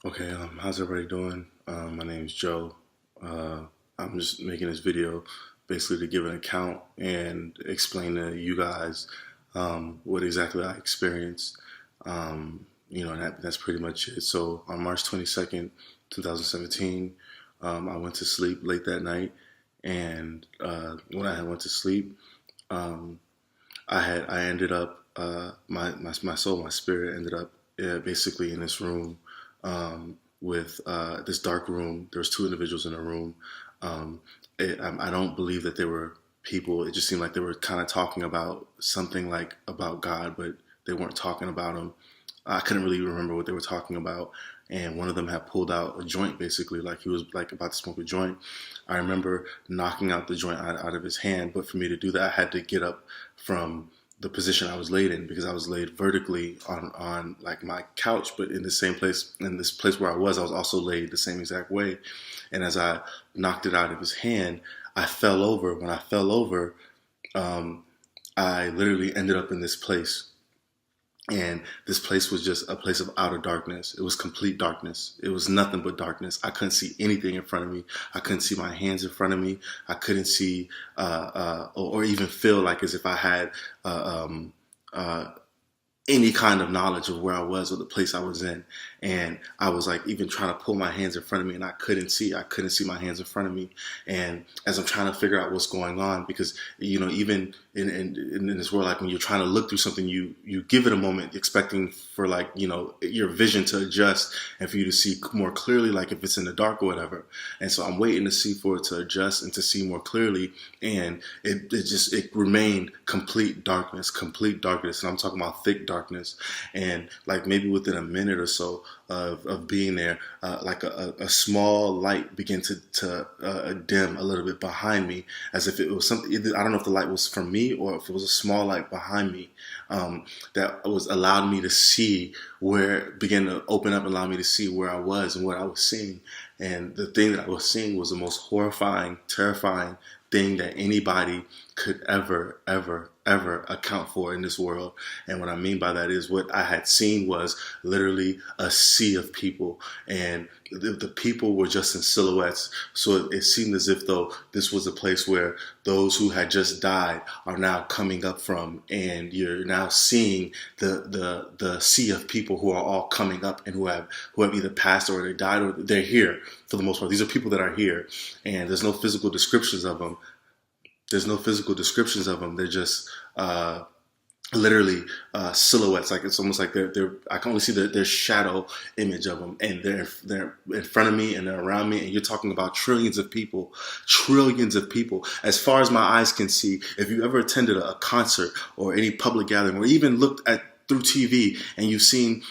Okay, how's everybody doing? My name is Joe. I'm just making this video basically to give an account and explain to you guys what exactly I experienced. And that's pretty much it. So on March 22nd, 2017, I went to sleep late that night, and when I had went to sleep, um, I ended up my soul, my spirit ended up basically in this room with this dark room. There was two individuals in a room. Um, I don't believe that they were people. It just seemed like they were kind of talking about something like about God, but they weren't talking about him. I couldn't really remember what they were talking about. And one of them had pulled out a joint, basically, like he was like about to smoke a joint. I remember knocking out the joint out of his hand, but for me to do that, I had to get up from the position I was laid in, because I was laid vertically on like my couch, but in the same place, in this place where I was also laid the same exact way. And as I knocked it out of his hand, I fell over. When I fell over, um, I literally ended up in this place, and this place was just a place of outer darkness. It was complete darkness. It was nothing but darkness. I couldn't see anything in front of me. I couldn't see my hands in front of me. I couldn't see or even feel like as if I had uh, any kind of knowledge of where I was or the place I was in. And I was like even trying to pull my hands in front of me, and I couldn't see my hands in front of me. And as I'm trying to figure out what's going on, because even in this world, like when you're trying to look through something, you give it a moment expecting for like your vision to adjust and for you to see more clearly, like if it's in the dark or whatever. And so I'm waiting to see for it to adjust and to see more clearly, and it remained complete darkness. And I'm talking about thick darkness. And like maybe within a minute or so of being there, like a small light began to dim a little bit behind me, as if it was something. I don't know if the light was from me or if it was a small light behind me, that was allowed me to see where, began to open up and allow me to see where I was and what I was seeing. And the thing that I was seeing was the most horrifying, terrifying thing that anybody could ever account for in this world. And what I mean by that is, what I had seen was literally a sea of people, and the people were just in silhouettes. So it seemed as if though this was a place where those who had just died are now coming up from, and you're now seeing the sea of people who are all coming up, and who have either passed or they died or they're here for the most part. These are people that are here, and there's no physical descriptions of them. They're just literally silhouettes. Like it's almost like they're I can only see their shadow image of them, and they're in front of me and they're around me. And you're talking about trillions of people, as far as my eyes can see. If you ever attended a concert or any public gathering, or even looked at through TV, and you've seen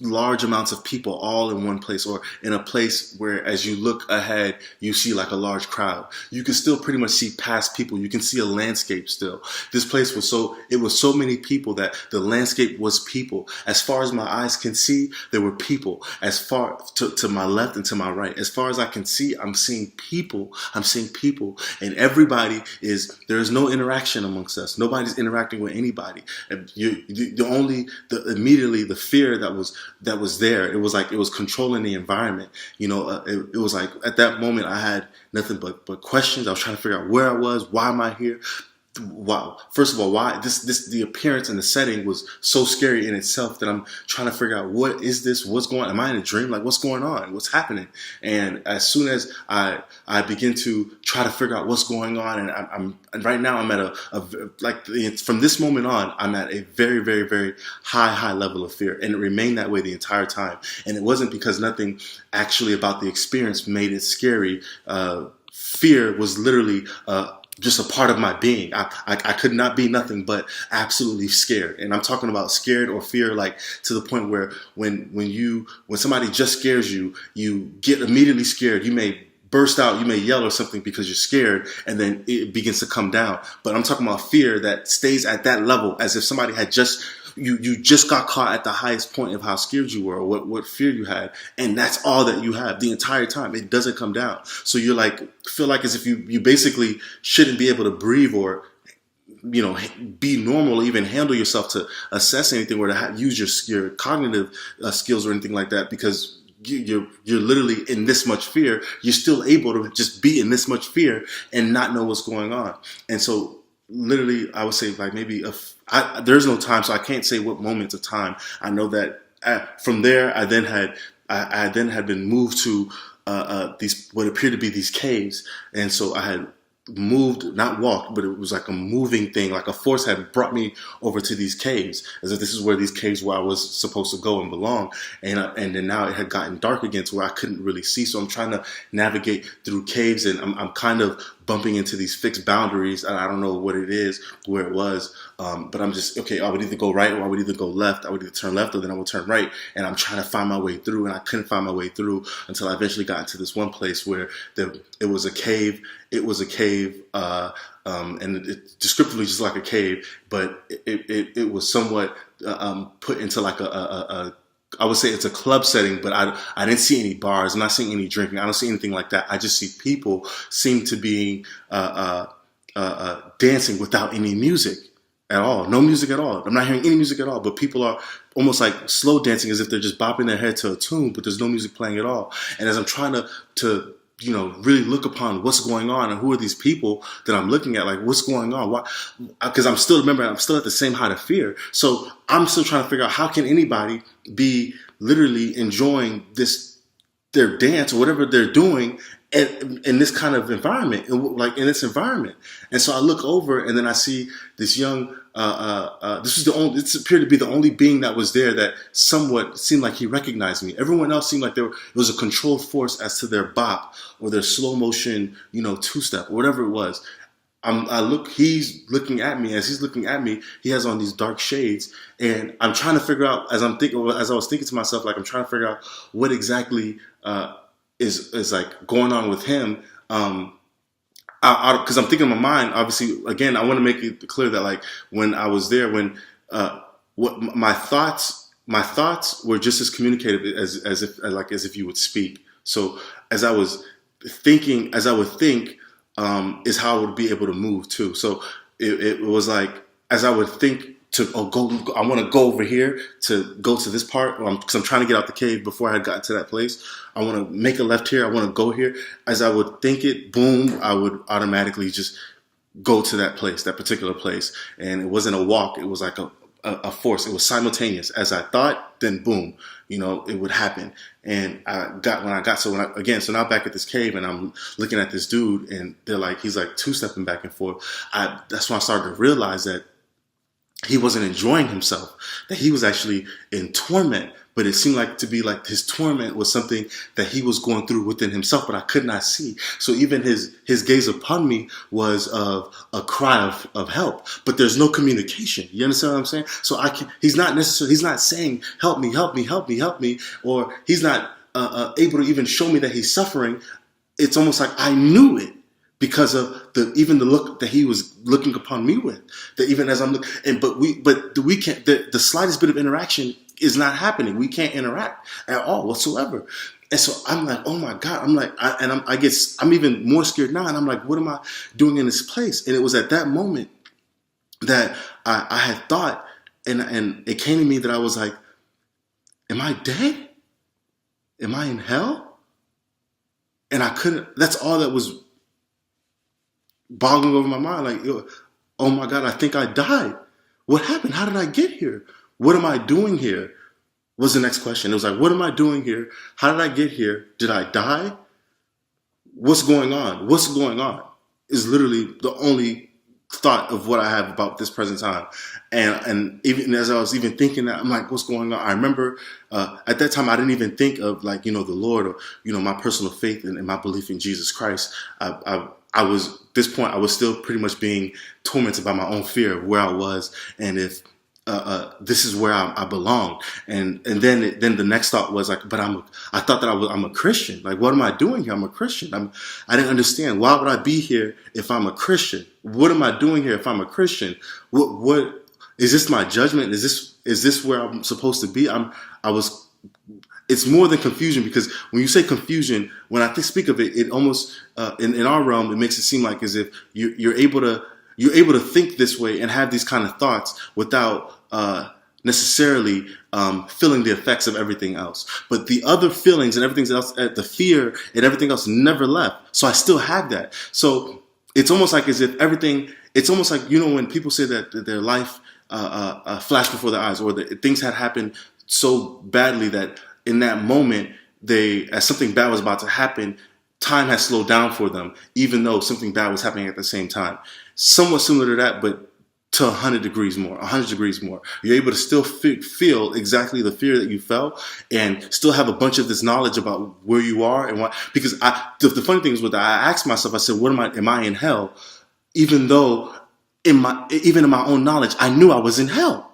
large amounts of people all in one place, or in a place where as you look ahead you see like a large crowd, you can still pretty much see past people. You can see a landscape still. This place was so many people that the landscape was people. As far as my eyes can see, there were people. As far to my left and to my right, as far as I can see, I'm seeing people. And everybody there is no interaction amongst us. Nobody's interacting with anybody. And immediately the fear that was there, it was like it was controlling the environment. It was like at that moment I had nothing but questions. I was trying to figure out where I was. Why am I here? Wow. First of all, why the appearance and the setting was so scary in itself, that I'm trying to figure out, what is this? What's going on? Am I in a dream? Like, what's going on? What's happening? And as soon as I begin to try to figure out what's going on, and right now I'm at from this moment on, I'm at a very, very, very high level of fear, and it remained that way the entire time. And it wasn't because nothing actually about the experience made it scary. Fear was literally just a part of my being. I could not be nothing but absolutely scared. And I'm talking about scared or fear, like to the point where when somebody just scares you, you get immediately scared. You may burst out, you may yell or something because you're scared, and then it begins to come down. But I'm talking about fear that stays at that level, as if somebody had just you just got caught at the highest point of how scared you were, or what fear you had, and that's all that you have the entire time. It doesn't come down. So you're like, feel like as if you basically shouldn't be able to breathe, or be normal, even handle yourself to assess anything or to use your cognitive skills or anything like that, because you're literally in this much fear. You're still able to just be in this much fear and not know what's going on. And so literally I would say like maybe there's no time, so I can't say what moments of time. I know that from there I then had been moved to these what appeared to be these caves. And so I had moved, not walked, but it was like a moving thing, like a force had brought me over to these caves, as if this is where these caves where I was supposed to go and belong. And then now it had gotten dark again to where I couldn't really see. So I'm trying to navigate through caves, and I'm kind of bumping into these fixed boundaries. I don't know what it is, where it was, but I'm just, okay, I would either go right or I would either go left. I would either turn left or then I would turn right. And I'm trying to find my way through, and I couldn't find my way through until I eventually got into this one place where it was a cave. It was a cave, and it descriptively just like a cave, but it was somewhat put into like I would say it's a club setting, but I didn't see any bars. I'm not seeing any drinking. I don't see anything like that. I just see people seem to be dancing without any music at all. No music at all. I'm not hearing any music at all, but people are almost like slow dancing as if they're just bopping their head to a tune, but there's no music playing at all. And as I'm trying to really look upon what's going on and who are these people that I'm looking at, like what's going on? Why? Because I'm still at the same height of fear. So I'm still trying to figure out how can anybody be literally enjoying their dance or whatever they're doing in this kind of environment, like in this environment. And so I look over and then I see this young, this appeared to be the only being that was there that somewhat seemed like he recognized me. Everyone else seemed like it was a controlled force as to their bop or their slow motion, two-step or whatever it was. He's looking at me. As he's looking at me, he has on these dark shades, and I'm trying to figure out, as I was thinking to myself, like I'm trying to figure out what exactly is like going on with him. Because I'm thinking in my mind, obviously, again, I want to make it clear that like when I was there, when what my thoughts were just as communicative as if you would speak. So as I would think, is how I would be able to move too. So it was like, as I would think I want to go over here to go to this part, because I'm trying to get out the cave before I had gotten to that place. I want to make a left here. I want to go here. As I would think it, boom, I would automatically just go to that place, that particular place. And it wasn't a walk. It was like a force. It was simultaneous. As I thought, then boom, it would happen. And so now back at this cave, and I'm looking at this dude, and he's like two-stepping back and forth. That's when I started to realize that he wasn't enjoying himself, that he was actually in torment. But it seemed like to be like his torment was something that he was going through within himself, but I could not see. So even his gaze upon me was of a cry of help, but there's no communication. You understand what I'm saying? So he's not saying, help me, help me, help me, help me, or he's not able to even show me that he's suffering. It's almost like I knew it, because of the look that he was looking upon me with. That even as I'm looking, but we can't. The slightest bit of interaction is not happening. We can't interact at all whatsoever. And so I'm like, oh my God. I'm like, I'm even more scared now. And I'm like, what am I doing in this place? And it was at that moment that I had thought, and it came to me that I was like, am I dead? Am I in hell? And I couldn't. That's all that was boggling over my mind, like, oh my God, I think I died. What happened? How did I get here? What am I doing here? Was the next question. It was like, what am I doing here? How did I get here? Did I die? What's going on? What's going on is literally the only thought of what I have about this present time. And even as I was even thinking that, I'm like, what's going on? I remember at that time, I didn't even think of the Lord, or, my personal faith and my belief in Jesus Christ. I was, at this point, I was still pretty much being tormented by my own fear of where I was, and if this is where I belong. And then the next thought was like, but I thought that I'm a Christian. Like, what am I doing here? I'm a Christian. I didn't understand. Why would I be here if I'm a Christian? What am I doing here if I'm a Christian? What is this my judgment? Is this where I'm supposed to be? It's more than confusion, because when you say confusion, when I speak of it, it almost, in our realm, it makes it seem like as if you're able to, you're able to think this way and have these kind of thoughts without necessarily feeling the effects of everything else. But the other feelings and everything else, the fear and everything else never left. So I still had that. So it's almost like as if everything, it's almost like, you know, when people say that their life flashed before their eyes, or that things had happened so badly that in that moment, as something bad was about to happen, time has slowed down for them, even though something bad was happening at the same time. Somewhat similar to that, but to 100 degrees more, 100 degrees more. You're able to still feel exactly the fear that you felt and still have a bunch of this knowledge about where you are and what, because the funny thing is what I asked myself, I said, am I in hell? Even though even in my own knowledge, I knew I was in hell.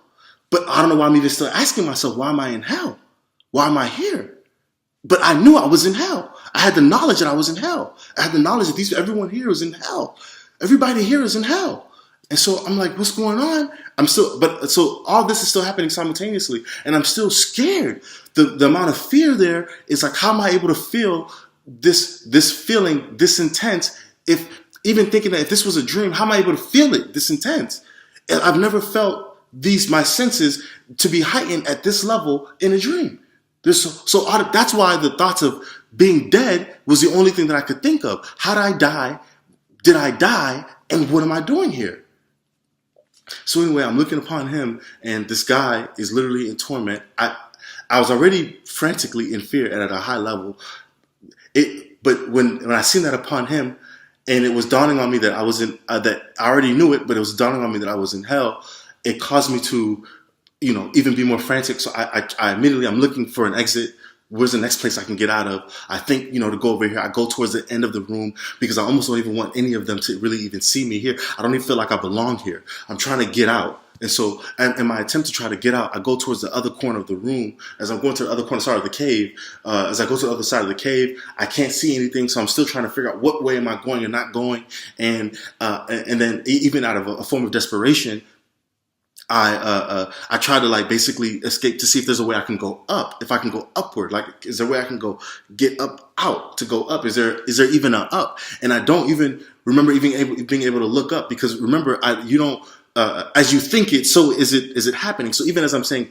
But I don't know why I'm even still asking myself, why am I in hell? Why am I here? But I knew I was in hell. I had the knowledge that I was in hell. I had the knowledge that everyone here is in hell. Everybody here is in hell. And so I'm like, what's going on? So all this is still happening simultaneously, and I'm still scared. The amount of fear there is like, how am I able to feel this feeling this intense? If even thinking that if this was a dream, how am I able to feel it this intense? And I've never felt my senses to be heightened at this level in a dream. So that's why the thoughts of being dead was the only thing that I could think of. How did I die? Did I die? And what am I doing here? So anyway, I'm looking upon him, and this guy is literally in torment. I was already frantically in fear and at a high level. But when I seen that upon him, and it was dawning on me that I was that I already knew it, but it was dawning on me that I was in hell. It caused me to, even be more frantic. So I immediately, I'm looking for an exit. Where's the next place I can get out of? I think, to go over here. I go towards the end of the room because I almost don't even want any of them to really even see me here. I don't even feel like I belong here. I'm trying to get out. And so in my attempt to try to get out, I go towards the other corner of the room. As I'm going to the other corner, of the cave, as I go to the other side of the cave, I can't see anything. So I'm still trying to figure out what way am I going and not going. And then even out of a form of desperation, I try to basically escape to see if there's a way I can go up. If I can go upward, is there a way I can get out to go up? Is there even an up? And I don't even remember being able to look up, because remember, you don't. As you think it, so is it happening? So even as I'm saying,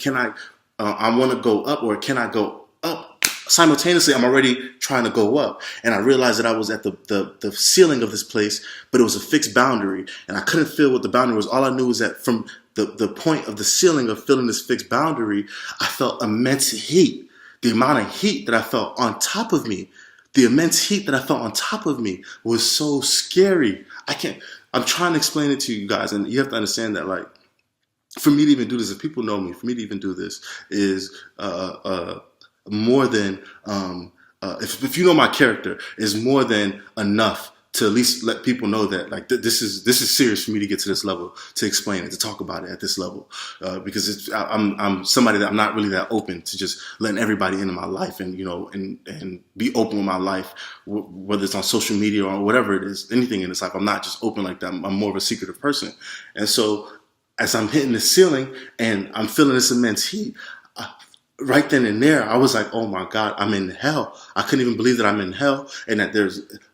I want to go up, or can I go up? Simultaneously, I'm already trying to go up. And I realized that I was at the ceiling of this place, but it was a fixed boundary. And I couldn't feel what the boundary was. All I knew was that from the point of the ceiling of feeling this fixed boundary, I felt immense heat. The amount of heat that I felt on top of me, the immense heat that I felt on top of me was so scary. I'm trying to explain it to you guys, and you have to understand that, for me to even do this, if people know me, for me to even do this is more than, if you know my character, is more than enough to at least let people know that this is serious for me to get to this level, to explain it, to talk about it at this level, because I'm somebody that I'm not really that open to just letting everybody into my life and and be open with my life, whether it's on social media or whatever it is, anything in this life. I'm not just open like that. I'm more of a secretive person. And so as I'm hitting the ceiling and I'm feeling this immense heat, right then and there, I was like, oh my God, I'm in hell. I couldn't even believe that I'm in hell, and that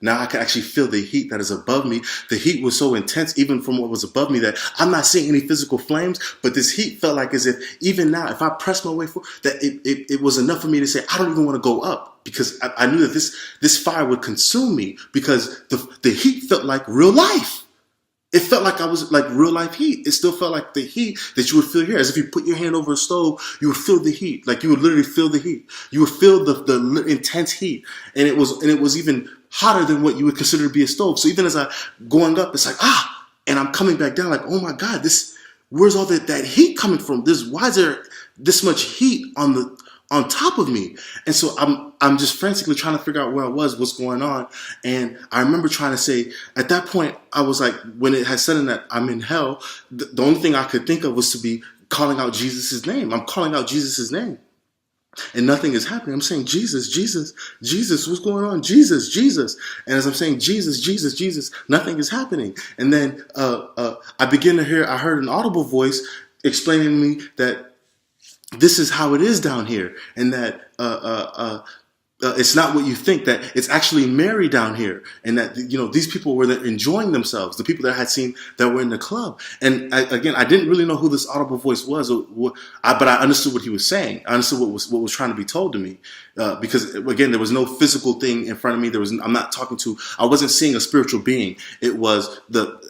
now I can actually feel the heat that is above me. The heat was so intense, even from what was above me, that I'm not seeing any physical flames, but this heat felt like as if even now, if I press my way forward, that it was enough for me to say, I don't even want to go up, because I knew that this fire would consume me, because the heat felt like real life. It felt like I was like real life heat. It still felt like the heat that you would feel here. As if you put your hand over a stove, you would feel the heat. You would literally feel the heat. You would feel the intense heat. And it was even hotter than what you would consider to be a stove. So even as I going up, it's like, and I'm coming back down, oh my God, where's all that heat coming from? Why is there this much heat on top of me? And so I'm just frantically trying to figure out where I was, what's going on. And I remember trying to say, at that point, I was like, when it had said in that I'm in hell, the only thing I could think of was to be calling out Jesus' name. I'm calling out Jesus' name. And nothing is happening. I'm saying, Jesus, Jesus, Jesus, what's going on? Jesus, Jesus. And as I'm saying, Jesus, Jesus, Jesus, nothing is happening. And then I heard an audible voice explaining to me that this is how it is down here, and that it's not what you think, that it's actually Mary down here, and that, you know, these people were enjoying themselves, the people that I had seen that were in the club. And again, I didn't really know who this audible voice was, but I understood what he was saying. I understood what was trying to be told to me, because again, there was no physical thing in front of me. I wasn't seeing a spiritual being. It was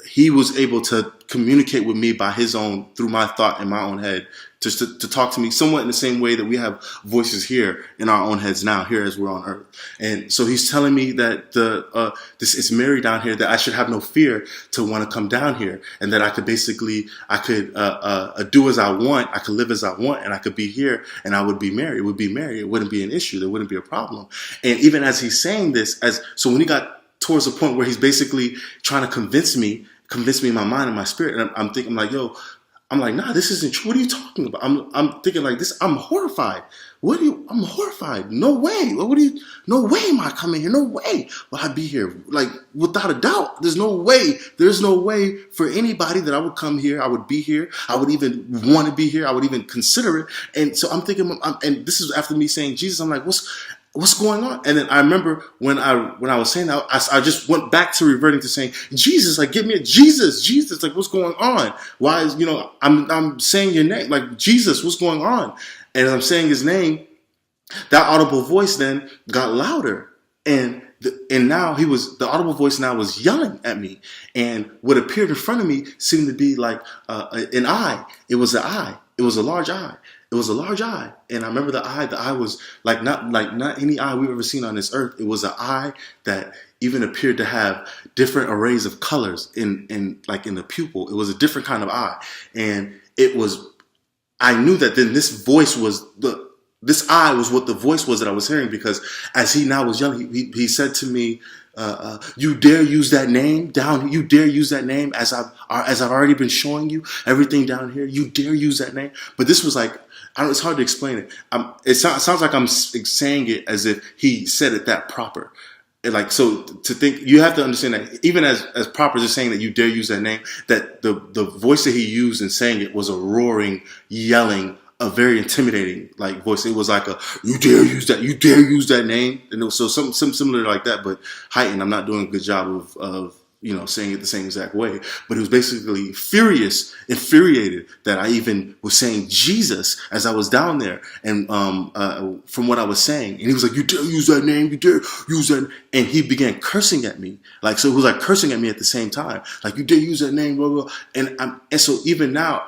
he was able to communicate with me by his own, through my thought in my own head, just to talk to me somewhat in the same way that we have voices here in our own heads now, here as we're on earth. And so he's telling me that this is Mary down here, that I should have no fear to want to come down here, and that I could do as I want, I could live as I want, and I could be here, and I would be Mary. It would be Mary. It wouldn't be an issue. There wouldn't be a problem. And even as he's saying this, so when he got towards the point where he's basically trying to convince me in my mind and my spirit, and I'm thinking, like, yo, I'm like, nah, this isn't true. What are you talking about? I'm thinking like this. I'm horrified. I'm horrified. No way. No way am I coming here. No way will I be here. Like, without a doubt, there's no way for anybody that I would come here. I would be here. I would even want to be here. I would even consider it. And so I'm thinking, and this is after me saying Jesus, I'm like, what's going on? And then I remember when I was saying that, I just went back to reverting to saying, Jesus, like, give me a Jesus, like, what's going on? Why is, I'm saying your name, like, Jesus, what's going on? And as I'm saying his name, that audible voice then got louder. And now the audible voice now was yelling at me. And what appeared in front of me seemed to be like an eye. It was an eye. It was a large eye. It was a large eye. And I remember the eye was not any eye we've ever seen on this earth. It was an eye that even appeared to have different arrays of colors in the pupil. It was a different kind of eye. And I knew that then this eye was what the voice was that I was hearing, because as he now was yelling, he said to me, you dare use that name down? You dare use that name as I've already been showing you everything down here? You dare use that name? But this was like, it's hard to explain it. It sounds like I'm saying it as if he said it that proper. Like, so to think, you have to understand that even as proper as saying that you dare use that name, that the voice that he used in saying it was a roaring, yelling, a very intimidating like voice. It was like you dare use that name. And it was so something similar like that, but heightened. I'm not doing a good job of saying it the same exact way, but it was basically infuriated that I even was saying Jesus as I was down there, and from what I was saying, and he was like, you dare use that name, you dare use that, and he began cursing at me, like, so it was like cursing at me at the same time, like, you dare use that name, blah, blah. And so even now,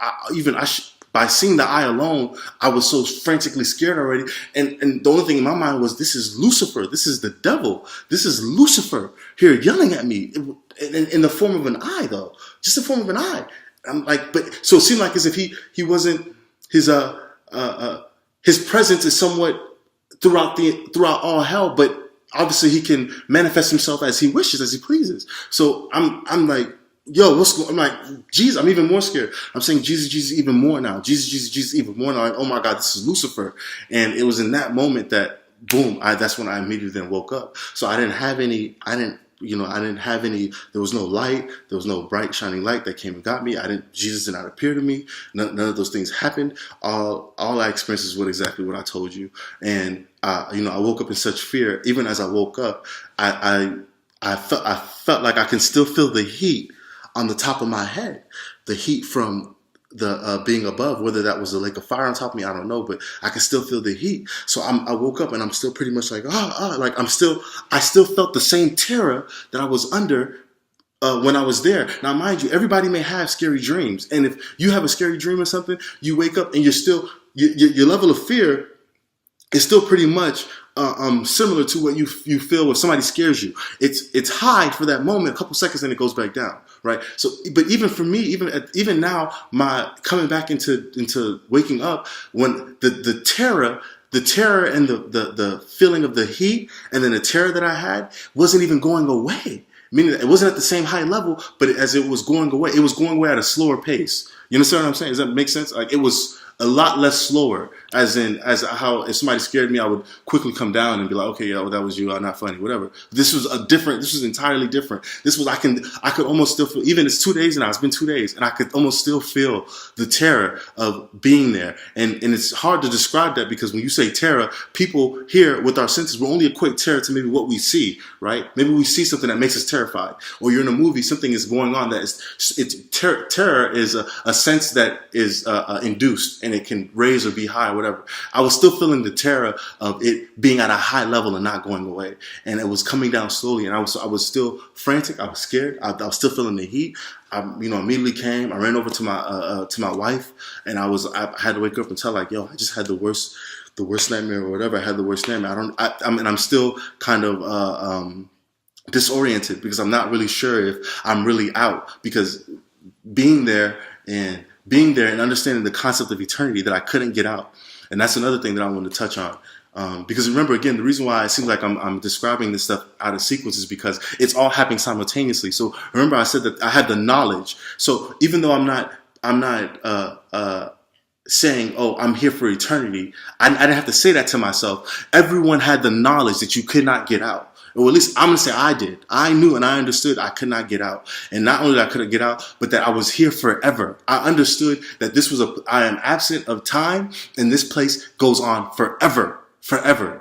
by seeing the eye alone, I was so frantically scared already. And the only thing in my mind was, this is Lucifer. This is the devil. This is Lucifer here yelling at me in the form of an eye, though. Just the form of an eye. I'm like, but so it seemed like as if he wasn't, his presence is somewhat throughout all hell, but obviously he can manifest himself as he wishes, as he pleases. So I'm like, yo, I'm like, Jesus, I'm even more scared. I'm saying Jesus even more now. Jesus even more now. Like, oh my God, this is Lucifer. And it was in that moment that, boom, that's when I immediately then woke up. So I didn't have any, there was no light. There was no bright shining light that came and got me. Jesus did not appear to me. None of those things happened. All I experienced is exactly what I told you. And, I woke up in such fear. Even as I woke up, I felt like I can still feel the heat on the top of my head, the heat from the being above, whether that was a lake of fire on top of me, I don't know, but I can still feel the heat. So I woke up and I'm still pretty much like, like I still felt the same terror that I was under when I was there. Now, mind you, everybody may have scary dreams. And if you have a scary dream or something, you wake up and you're still, your level of fear is still pretty much similar to what you feel when somebody scares you. It's high for that moment, a couple seconds, and it goes back down, right? So, but even for me, even now, my coming back into waking up, when the terror and the feeling of the heat, and then the terror that I had wasn't even going away. Meaning that it wasn't at the same high level, but as it was going away at a slower pace. You understand what I'm saying? Does that make sense? Like, it was a lot less slower, as how if somebody scared me, I would quickly come down and be like, okay, yeah, well, that was you, not funny, whatever. This was entirely different. I could almost still feel, even it's 2 days now, it's been 2 days, and I could almost still feel the terror of being there. And it's hard to describe that, because when you say terror, people here with our senses will only equate terror to maybe what we see, right? Maybe we see something that makes us terrified, or you're in a movie, something is going on that terror is a sense that is induced, and it can raise or be high, or whatever. I was still feeling the terror of it being at a high level and not going away, and it was coming down slowly, and I was still frantic. I was scared. I was still feeling the heat. I immediately came. I ran over to my wife, and I had to wake up and tell her, like, yo, I just had the worst nightmare, or whatever. I had the worst nightmare. I'm still kind of disoriented, because I'm not really sure if I'm really out, because being there and understanding the concept of eternity, that I couldn't get out. And that's another thing that I want to touch on. Because remember, again, the reason why it seems like I'm describing this stuff out of sequence is because it's all happening simultaneously. So remember, I said that I had the knowledge. So even though I'm not saying, oh, I'm here for eternity, I didn't have to say that to myself. Everyone had the knowledge that you could not get out. Or at least I'm going to say I did. I knew and I understood I could not get out. And not only that I couldn't get out, but that I was here forever. I understood that I am absent of time, and this place goes on forever.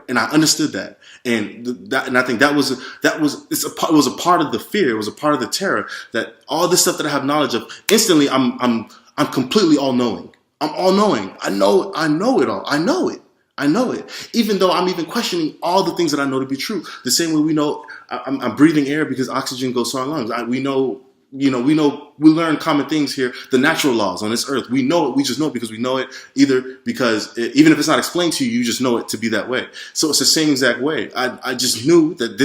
And I understood that. And I think it was a part of the fear. It was a part of the terror, that all this stuff that I have knowledge of, instantly I'm completely all knowing. I'm all knowing. I know it all. I know it. Even though I'm even questioning all the things that I know to be true. The same way we know I'm breathing air because oxygen goes to our lungs. We learn common things here, the natural laws on this earth. We know it. We just know it because we know it, either because even if it's not explained to you, you just know it to be that way. So it's the same exact way. I just knew that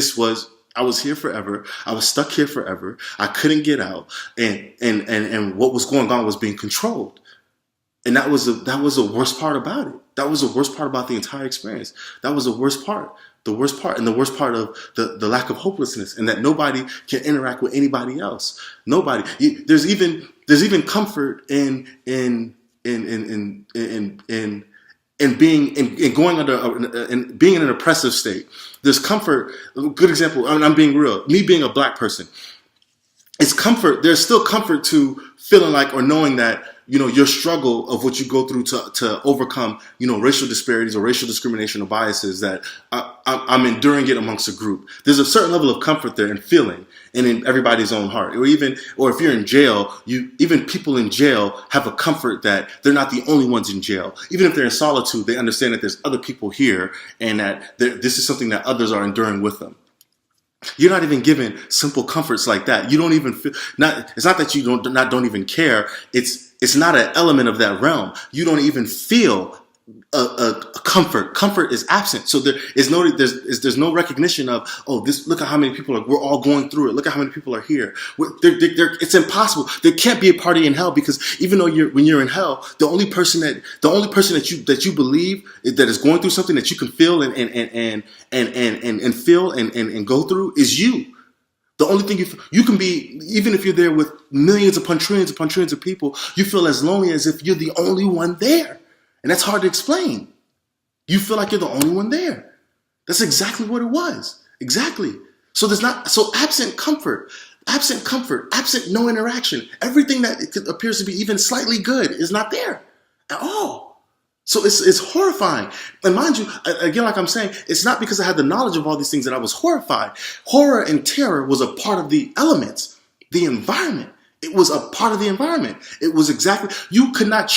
I was here forever. I was stuck here forever. I couldn't get out. And what was going on was being controlled. And that was the worst part about it. That was the worst part about the entire experience. That was the worst part. The worst part, and the worst part of the lack of hopelessness, and that nobody can interact with anybody else. Nobody. There's even comfort in being in an oppressive state. There's comfort. A good example. I'm being real. Me being a black person, it's comfort. There's still comfort to feeling like, or knowing that, your struggle of what you go through to overcome, racial disparities or racial discrimination or biases, that I'm enduring it amongst a group. There's a certain level of comfort there, and feeling, and in everybody's own heart. Or if you're in jail, even people in jail have a comfort that they're not the only ones in jail. Even if they're in solitude, they understand that there's other people here, and that this is something that others are enduring with them. You're not even given simple comforts like that. You don't even feel. It's not that you don't even care. It's not an element of that realm. You don't even feel a comfort. Comfort is absent. So there's no recognition of, look at how many people we're all going through it. Look at how many people are here. It's impossible. There can't be a party in hell, because even though when you're in hell, the only person that you believe that is going through something that you can feel and feel and go through is you. The only thing you can be, even if you're there with millions upon trillions of people, you feel as lonely as if you're the only one there. And that's hard to explain. You feel like you're the only one there. That's exactly what it was. Exactly. So absent comfort, absent no interaction. Everything that appears to be even slightly good is not there at all. So it's horrifying. And mind you, again, like I'm saying, it's not because I had the knowledge of all these things that I was horrified. Horror and terror was a part of the elements, the environment. It was a part of the environment. It was exactly, you could not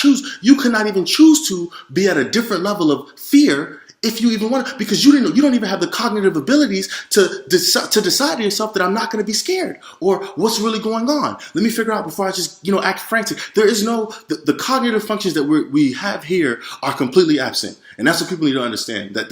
even choose to be at a different level of fear if you even want to, because you don't even have the cognitive abilities to decide to yourself that I'm not going to be scared, or what's really going on. Let me figure out before I just, act frantic. There is the cognitive functions that we have here are completely absent. And that's what people need to understand, that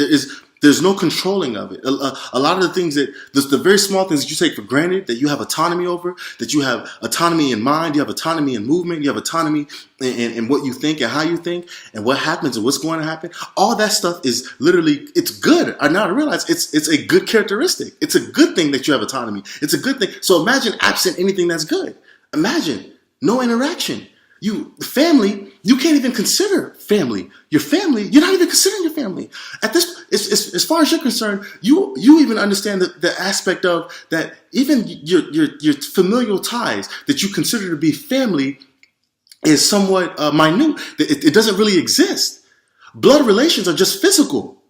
there's no controlling of it. A lot of the things the very small things that you take for granted, that you have autonomy over, that you have autonomy in mind, you have autonomy in movement, you have autonomy in what you think and how you think and what happens and what's going to happen. All that stuff is literally, it's good. I realize it's a good characteristic. It's a good thing that you have autonomy. It's a good thing. So imagine absent anything that's good. Imagine no interaction. Family, you can't even consider family. Your family, you're not even considering your family. At this, as far as you're concerned, you even understand the aspect of that even your familial ties that you consider to be family is somewhat minute. It doesn't really exist. Blood relations are just physical,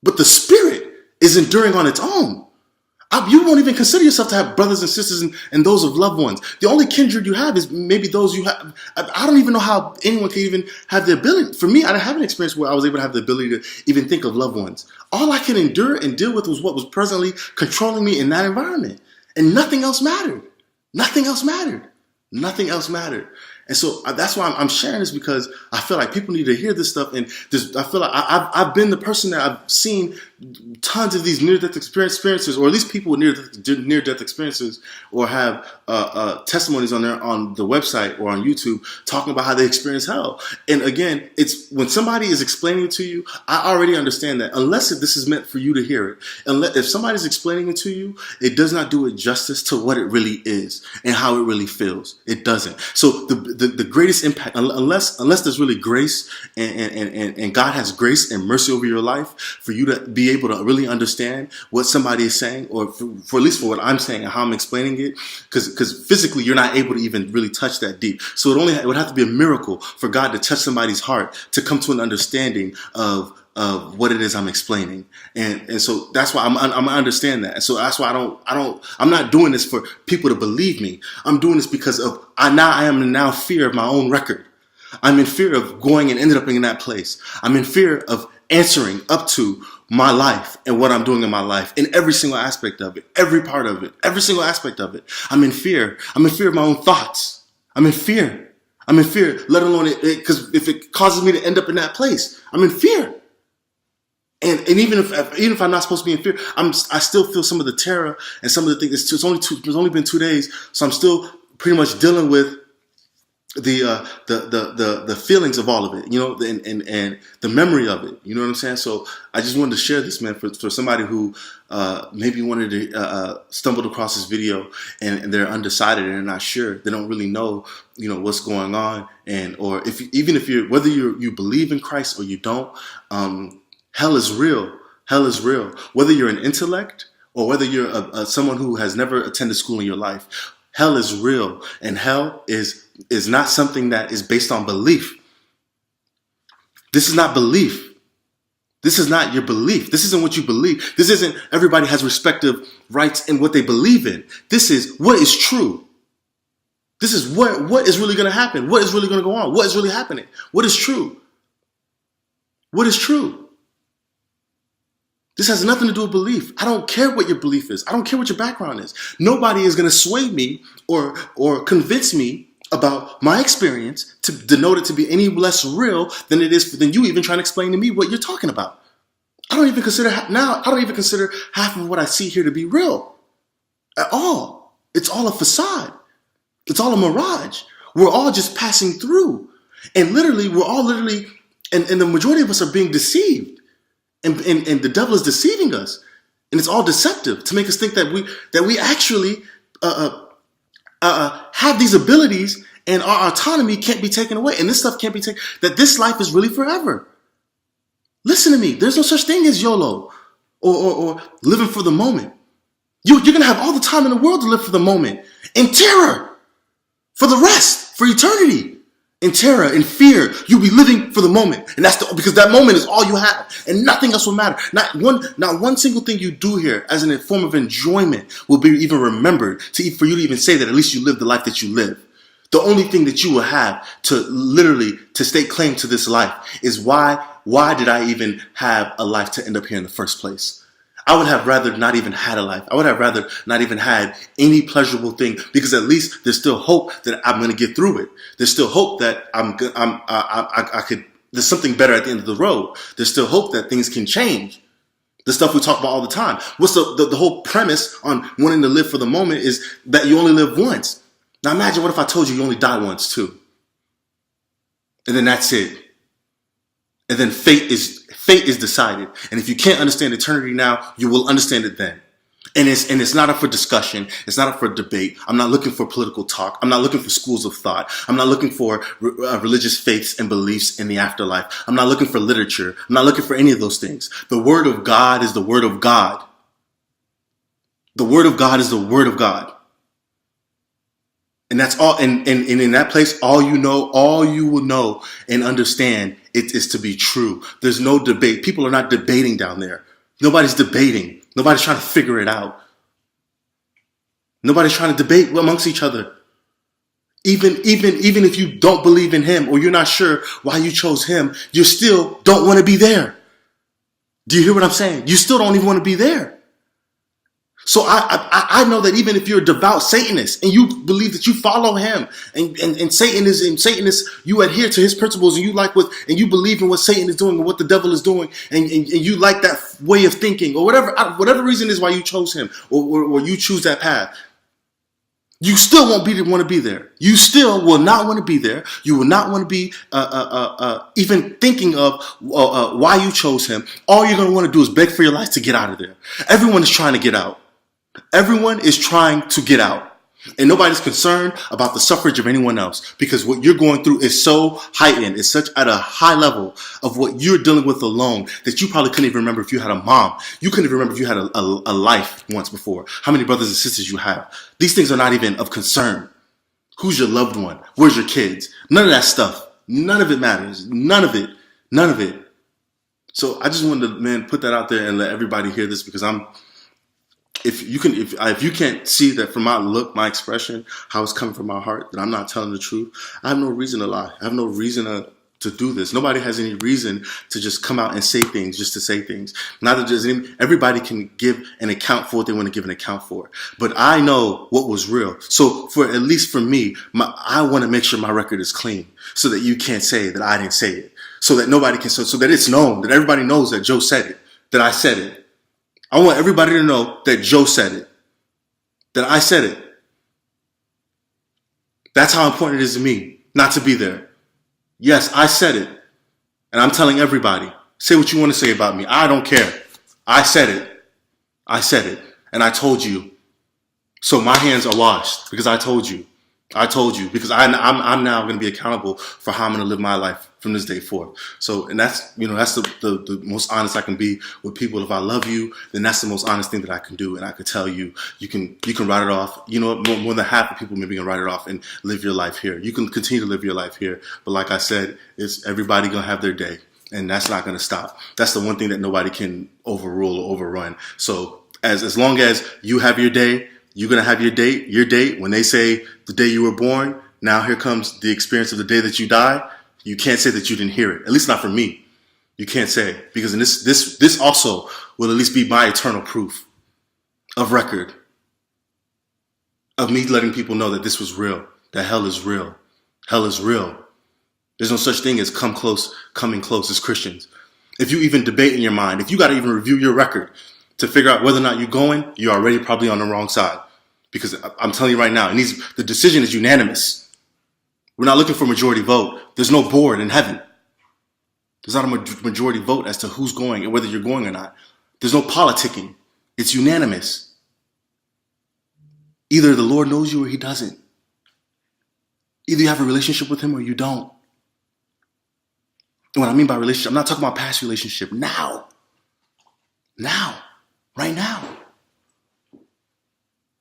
but the spirit is enduring on its own. You won't even consider yourself to have brothers and sisters and those of loved ones. The only kindred you have is maybe those you have. I don't even know how anyone can even have the ability. For me, I didn't have an experience where I was able to have the ability to even think of loved ones. All I could endure and deal with was what was presently controlling me in that environment. And nothing else mattered. Nothing else mattered. Nothing else mattered. And so that's why I'm sharing this, because I feel like people need to hear this stuff. And I feel like I've been the person that I've seen tons of these near-death experiences, or at least people with near-death experiences, or have testimonies on the website or on YouTube talking about how they experience hell. And again, it's when somebody is explaining it to you, I already understand that unless this is meant for you to hear it. If somebody's explaining it to you, it does not do it justice to what it really is and how it really feels. It doesn't. So the greatest impact, unless there's really grace and God has grace and mercy over your life for you to be able to really understand what somebody is saying, or for at least for what I'm saying and how I'm explaining it, because physically you're not able to even really touch that deep. So it would have to be a miracle for God to touch somebody's heart to come to an understanding of what it is I'm explaining. And so that's why I'm understand that. And so that's why I'm not doing this for people to believe me. I'm doing this because I am now fear of my own record. I'm in fear of going and ended up in that place. I'm in fear of answering up to my life and what I'm doing in my life, in every single aspect of it, every part of it, every single aspect of it. I'm in fear. I'm in fear of my own thoughts. I'm in fear. I'm in fear, let alone because if it causes me to end up in that place, I'm in fear. And even if I'm not supposed to be in fear, I still feel some of the terror and some of the things. It's only been 2 days, so I'm still pretty much dealing with the feelings of all of it, and the memory of it. You know what I'm saying? So I just wanted to share this, man, for somebody who maybe wanted to stumbled across this video and they're undecided and they're not sure. They don't really know, what's going on, or whether you believe in Christ or you don't. Hell is real. Hell is real. Whether you're an intellect or whether you're someone who has never attended school in your life, hell is real. And hell is not something that is based on belief. This is not belief. This is not your belief. This isn't what you believe. This isn't everybody has respective rights in what they believe in. This is what is true. This is what is really going to happen. What is really going to go on? What is really happening? What is true? What is true? This has nothing to do with belief. I don't care what your belief is. I don't care what your background is. Nobody is going to sway me or convince me about my experience to denote it to be any less real than you even trying to explain to me what you're talking about. I don't even consider half of what I see here to be real at all. It's all a facade. It's all a mirage. We're all just passing through. And literally, and the majority of us are being deceived. And the devil is deceiving us, and it's all deceptive to make us think that we actually have these abilities, and our autonomy can't be taken away, and this stuff can't be taken. That this life is really forever. Listen to me. There's no such thing as YOLO or living for the moment. You're gonna have all the time in the world to live for the moment, in terror, for the rest, for eternity. In terror, in fear, you'll be living for the moment, and because that moment is all you have, and nothing else will matter. Not one single thing you do here, as a form of enjoyment, will be even remembered for you to even say that at least you lived the life that you live. The only thing that you will have to stake claim to this life is why did I even have a life to end up here in the first place? I would have rather not even had a life. I would have rather not even had any pleasurable thing, because at least there's still hope that I'm going to get through it. There's still hope that there's something better at the end of the road. There's still hope that things can change. The stuff we talk about all the time. What's the whole premise on wanting to live for the moment is that you only live once. Now imagine, what if I told you only die once too? And then that's it. And then fate is decided. And if you can't understand eternity now, you will understand it then. And it's not up for discussion. It's not up for debate. I'm not looking for political talk. I'm not looking for schools of thought. I'm not looking for religious faiths and beliefs in the afterlife. I'm not looking for literature. I'm not looking for any of those things. The Word of God is the Word of God. The Word of God is the Word of God. And that's all. And in that place, all you will know and understand it is to be true. There's no debate. People are not debating down there. Nobody's debating. Nobody's trying to figure it out. Nobody's trying to debate amongst each other. Even if you don't believe in him or you're not sure why you chose him, you still don't want to be there. Do you hear what I'm saying? You still don't even want to be there. So I know that even if you're a devout Satanist and you believe that you follow him and Satan is you adhere to his principles and you believe in what Satan is doing and what the devil is doing and you like that way of thinking or whatever reason is why you chose him or you choose that path, you still won't want to be there. You still will not want to be there. You will not want to be even thinking of why you chose him. All you're going to want to do is beg for your life to get out of there. Everyone is trying to get out. Everyone is trying to get out. And nobody's concerned about the suffrage of anyone else because what you're going through is so heightened. It's such at a high level of what you're dealing with alone that you probably couldn't even remember if you had a mom. You couldn't even remember if you had a life once before. How many brothers and sisters you have. These things are not even of concern. Who's your loved one? Where's your kids? None of that stuff. None of it matters. None of it. None of it. So I just wanted to, put that out there and let everybody hear this because if you can't see that from my look, my expression, how it's coming from my heart, that I'm not telling the truth, I have no reason to lie. I have no reason to do this. Nobody has any reason to just come out and say things just to say things. Neither does everybody can give an account for what they want to give an account for. But I know what was real. So at least for me, I want to make sure my record is clean so that you can't say that I didn't say it. So that nobody can, so that it's known, that everybody knows that Joe said it, that I said it. I want everybody to know that Joe said it, that I said it. That's how important it is to me not to be there. Yes, I said it. And I'm telling everybody, say what you want to say about me. I don't care. I said it. I said it. And I told you. So my hands are washed because I told you. I told you because I'm now going to be accountable for how I'm going to live my life from this day forth. So, and that's the most honest I can be with people. If I love you, then that's the most honest thing that I can do. And I could tell you, you can write it off. You know, more than half of people maybe can write it off and live your life here. You can continue to live your life here. But like I said, it's everybody going to have their day. And that's not going to stop. That's the one thing that nobody can overrule or overrun. So as long as you have your day, you're going to have your date. When they say the day you were born, now here comes the experience of the day that you die. You can't say that you didn't hear it. At least not from me. You can't say. Because in this also will at least be my eternal proof of record. Of me letting people know that this was real. That hell is real. Hell is real. There's no such thing as coming close as Christians. If you even debate in your mind, if you got to even review your record to figure out whether or not you're going, you're already probably on the wrong side. Because I'm telling you right now, the decision is unanimous. We're not looking for majority vote. There's no board in heaven. There's not a majority vote as to who's going and whether you're going or not. There's no politicking. It's unanimous. Either the Lord knows you or he doesn't. Either you have a relationship with him or you don't. And what I mean by relationship, I'm not talking about past relationship. Now. Right now.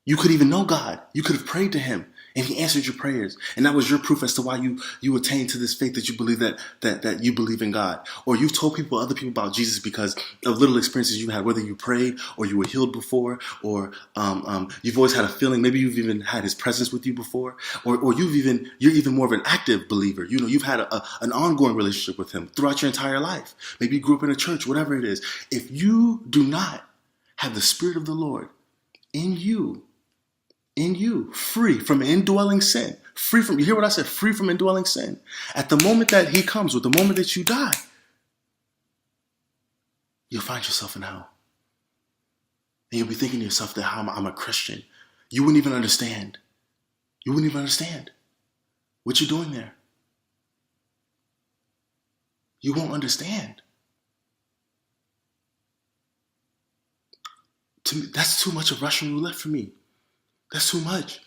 You could even know God. You could have prayed to him and he answered your prayers. And that was your proof as to why you attained to this faith that you believe that you believe in God. Or you've told other people about Jesus because of little experiences you had, whether you prayed or you were healed before, or you've always had a feeling, maybe you've even had his presence with you before, or you're even more of an active believer. You know, you've had an ongoing relationship with him throughout your entire life. Maybe you grew up in a church, whatever it is. If you do not have the Spirit of the Lord in you, free from indwelling sin, you hear what I said, free from indwelling sin. At the moment that he comes, with the moment that you die, you'll find yourself in hell. And you'll be thinking to yourself that I'm a Christian. You wouldn't even understand. You wouldn't even understand what you're doing there. You won't understand. To me, that's too much of Russian roulette for me. That's too much.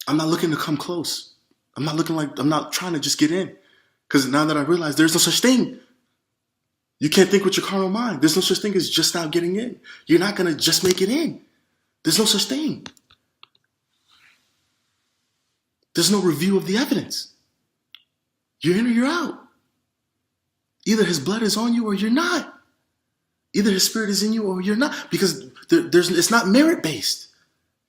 I'm not looking to come close. I'm not trying to just get in. Because now that I realize there's no such thing. You can't think with your carnal mind. There's no such thing as just now getting in. You're not going to just make it in. There's no such thing. There's no review of the evidence. You're in or you're out. Either his blood is on you or you're not. Either his spirit is in you or you're not. Because it's not merit-based.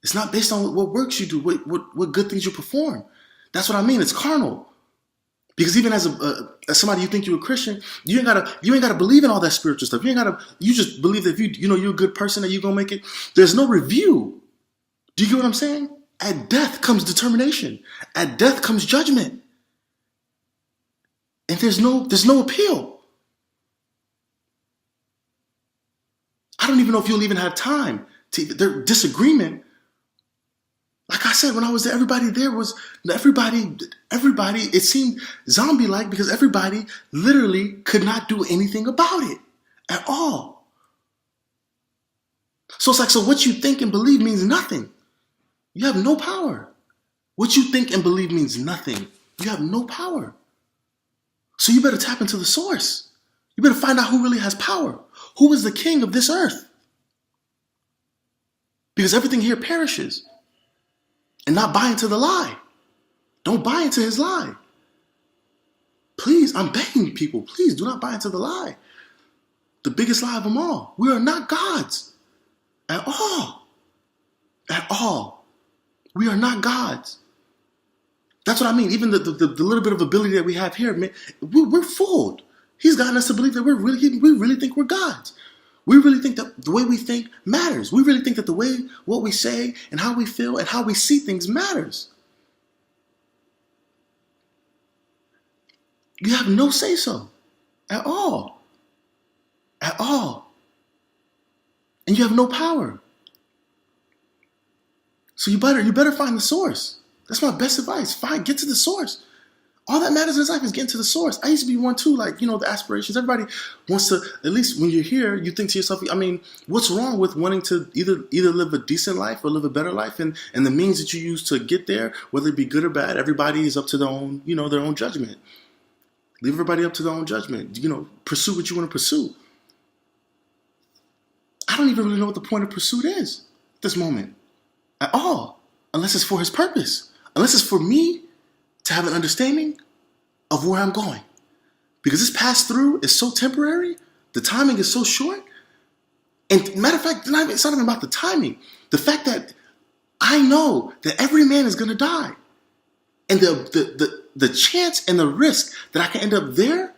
It's not based on what works you do, what good things you perform. That's what I mean. It's carnal. Because even as somebody you think you're a Christian, you ain't gotta believe in all that spiritual stuff. You just believe that if you're a good person, that you're gonna make it. There's no review. Do you get what I'm saying? At death comes determination. At death comes judgment. And there's no appeal. I don't even know if you'll even have time to their disagreement. Like I said, when I was there, everybody, it seemed zombie-like because everybody literally could not do anything about it at all. So it's like, so what you think and believe means nothing. You have no power. What you think and believe means nothing. You have no power. So you better tap into the source. You better find out who really has power. Who is the king of this earth? Because everything here perishes. And not buy into the lie. Don't buy into his lie. Please, I'm begging people, please do not buy into the lie. The biggest lie of them all. We are not gods. At all. At all. We are not gods. That's what I mean. Even the little bit of ability that we have here, man, we're fooled. He's gotten us to believe that we really think we're gods. We really think that the way we think matters. We really think that the way what we say and how we feel and how we see things matters. You have no say-so at all. At all. And you have no power. So you better find the source. That's my best advice. Get to the source. All that matters in his life is getting to the source. I used to be one too, the aspirations. Everybody wants to, at least when you're here, you think to yourself, what's wrong with wanting to either live a decent life or live a better life? And the means that you use to get there, whether it be good or bad, everybody is up to their own, their own judgment. Leave everybody up to their own judgment. Pursue what you want to pursue. I don't even really know what the point of pursuit is at this moment at all, unless it's for his purpose, unless it's for me to have an understanding of where I'm going. Because this pass through is so temporary, the timing is so short. And matter of fact, it's not even about the timing. The fact that I know that every man is going to die. And the chance and the risk that I can end up there,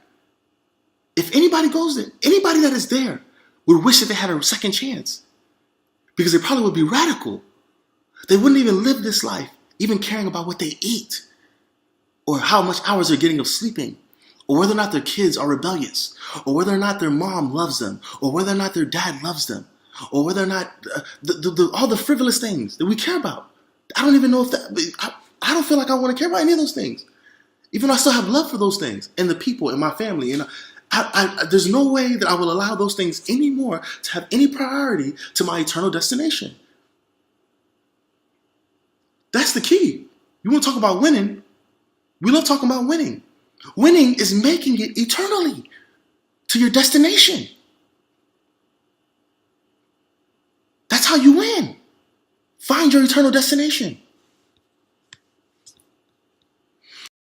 if anybody goes there, anybody that is there would wish that they had a second chance. Because they probably would be radical. They wouldn't even live this life, even caring about what they eat, or how much hours they're getting of sleeping, or whether or not their kids are rebellious, or whether or not their mom loves them, or whether or not their dad loves them, or whether or not all the frivolous things that we care about. I don't even know if that, I don't feel like I want to care about any of those things, even though I still have love for those things and the people in my family. And there's no way that I will allow those things anymore to have any priority to my eternal destination. That's the key. You want to talk about winning? We love talking about winning. Winning is making it eternally to your destination. That's how you win. Find your eternal destination.